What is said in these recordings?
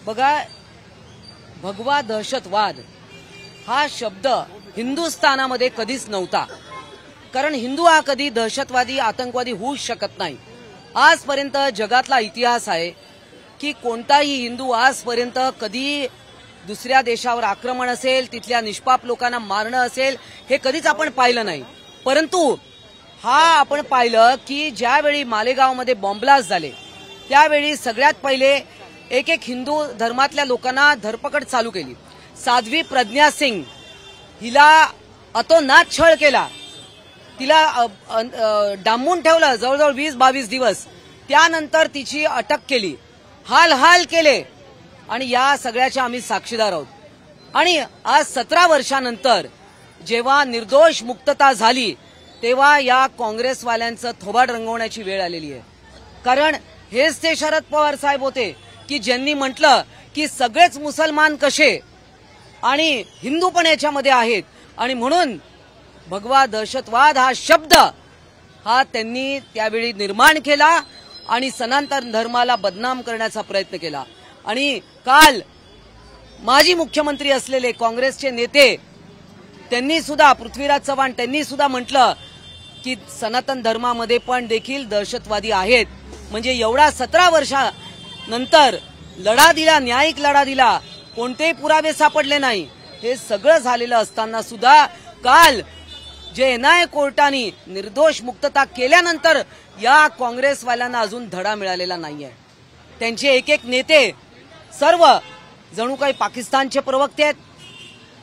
बघा, भगवा दहशतवाद हा शब्द हिंदुस्थानामध्ये कधीच नव्हता, कारण हिंदू हा कधी दहशतवादी आतंकवादी होऊच शकत नाही। आजपर्यंत जगातला इतिहास आहे की कोणताही हिंदू आजपर्यंत कधी दुसऱ्या देशावर आक्रमण असेल, तिथल्या निष्पाप लोकांना मारणं असेल, हे कधीच आपण पाहिलं नाही। परंतु हा आपण पाहिलं की ज्यावेळी मालेगावमध्ये बॉम्बलास्ट झाले त्यावेळी सगळ्यात पहिले एक हिंदू धर्मातल्या लोकांना धरपकड चालू केली। साध्वी प्रज्ञा सिंग हिला अतोनात छळ केला, तिला डांबून ठेवलं जवळजवळ 20-22 दिवस। त्यानंतर तिची अटक केली, हाल केले आणि या सगळ्याच्या आम्ही साक्षीदार आहोत। आणि आज 17 वर्षानंतर जेव्हा निर्दोष मुक्तता झाली तेव्हा या काँग्रेसवाल्यांचं थोबाड रंगवण्याची वेळ आलेली आहे। कारण हेच ते शरद पवार साहेब होते की ज्यांनी म्हटलं की सगळेच मुसलमान कसे आणि हिंदू पण याच्यामध्ये आहेत, आणि म्हणून भगवा दहशतवाद हा शब्द हा त्यांनी त्यावेळी निर्माण केला आणि सनातन धर्माला बदनाम करण्याचा प्रयत्न केला। आणि काल माजी मुख्यमंत्री असलेले काँग्रेसचे नेते त्यांनी सुद्धा, पृथ्वीराज चव्हाण त्यांनी सुद्धा म्हटलं की सनातन धर्मामध्ये पण देखील दहशतवादी आहेत। म्हणजे एवढा 17 वर्षानंतर लढा दिला, न्यायिक लढा दिला, कोणतेही पुरावे सापडले नाही। हे सगळं झालेलं असताना सुद्धा काल जे एनआयए कोर्टाने निर्दोष मुक्तता केल्यानंतर या काँग्रेसवाल्यांना अजून धडा मिळालेला नाहीये। त्यांचे एक नेते सर्व जणू काही पाकिस्तानचे प्रवक्ते आहेत,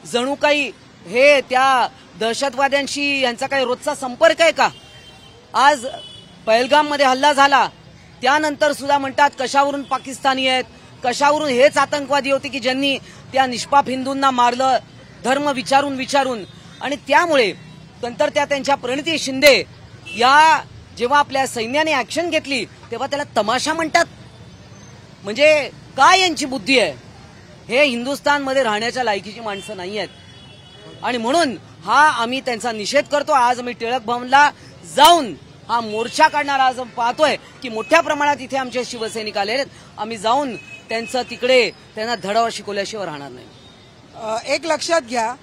जणू काही हे त्या दहशतवाद्यांशी यांचा काही रोजचा संपर्क आहे का? आज पहलगाममध्ये हल्ला झाला त्यानंतर सुद्धा म्हणतात कशावरून पाकिस्तानी आहेत, कशावरून हेच आतंकवादी होते की ज्यांनी त्या निष्पाप हिंदूंना मारलं, धर्म विचारून। आणि त्यामुळे नंतर त्यांच्या प्रणिती शिंदे या जेव्हा आपल्या सैन्याने ऍक्शन घेतली तेव्हा त्याला तमाशा म्हणतात। म्हणजे काय यांची बुद्धी आहे? हे हिंदुस्थानमध्ये राहण्याच्या लायकीची माणसं नाही आहेत। आणि म्हणून हा आम्ही त्यांचा निषेध करतो। आज आम्ही टिळक भवनला जाऊन हा मोर्चा काढणार, आज पाहतोय की मोठ्या प्रमाणात इथे आमचे शिवसैनिक आले आहेत। आम्ही जाऊन त्यांचं तिकडे त्यांना धडा शिकवल्याशिवाय राहणार नाही। एक लक्षात घ्या,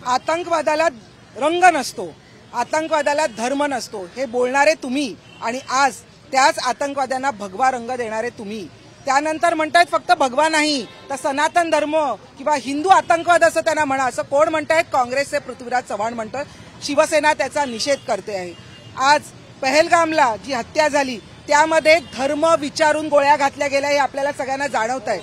आतंकवादाला रंग नसतो, आतंकवादाला धर्म नसतो, हे बोलणारे तुम्ही आणि आज त्याच आतंकवाद्यांना भगवा रंग देणारे तुम्ही। त्यानंतर म्हणतायत फक्त भगवा नाही तर सनातन धर्म किंवा हिंदू आतंकवाद असं त्यांना म्हणा, असं कोण म्हणतायत? काँग्रेसचे पृथ्वीराज चव्हाण म्हणतात। शिवसेना त्याचा निषेध करते आहे। आज पहलगामला जी हत्या झाली त्यामध्ये धर्म विचारून गोळ्या घातल्या गेल्या हे आपल्याला सगळ्यांना जाणवत आहे।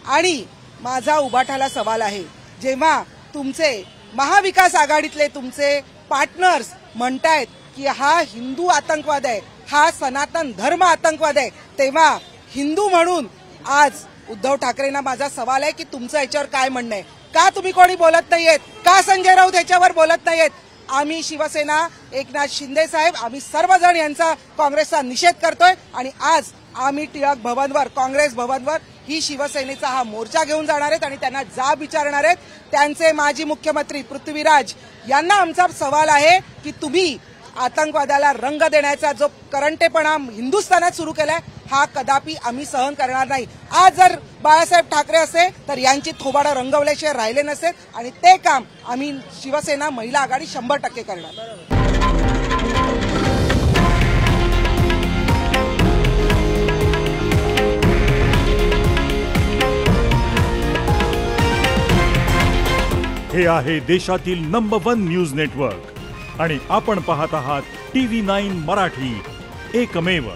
आणि माझा उभाठाला सवाल आहे, जेव्हा तुमचे महाविकास आघाडीतले तुमचे पार्टनर्स म्हणतायत की हा हिंदू आतंकवाद आहे, हा सनातन धर्म आतंकवाद आहे, तेव्हा हिंदू म्हणून आज उद्धव ठाकरेंना माझा सवाल आहे की तुमचं याच्यावर काय म्हणणं आहे? का तुम्ही कोणी बोलत नाहीयेत? का संजय राऊत याच्यावर बोलत नाहीयेत? आम्ही शिवसेना, एकनाथ शिंदे साहेब, आम्ही सर्वजण यांचा काँग्रेसचा निषेध करतोय आणि आज आम्ही टिळक भवनवर, काँग्रेस भवनवर ही शिवसेनेचा हा मोर्चा घेऊन जाणार आहेत आणि त्यांना जाब विचारणार आहेत। त्यांचे माजी मुख्यमंत्री पृथ्वीराज यांना आमचा सवाल आहे की तुम्ही आतंकवादाला रंग देण्याचा जो करंटेपणा हिंदुस्थानात सुरू केलाय हा कदापि आम्ही सहन करणार नाही। आज जर बाळासाहेब ठाकरे असते तर यांची थोबाडं रंगवल्याशिवाय राहिले नसते आणि ते काम आम्ही शिवसेना महिला आघाडी 100% करणार। हे आहे देशातील नंबर 1 न्यूज नेटवर्क आणि आपण पाहत आहात TV9 मराठी, एकमेव।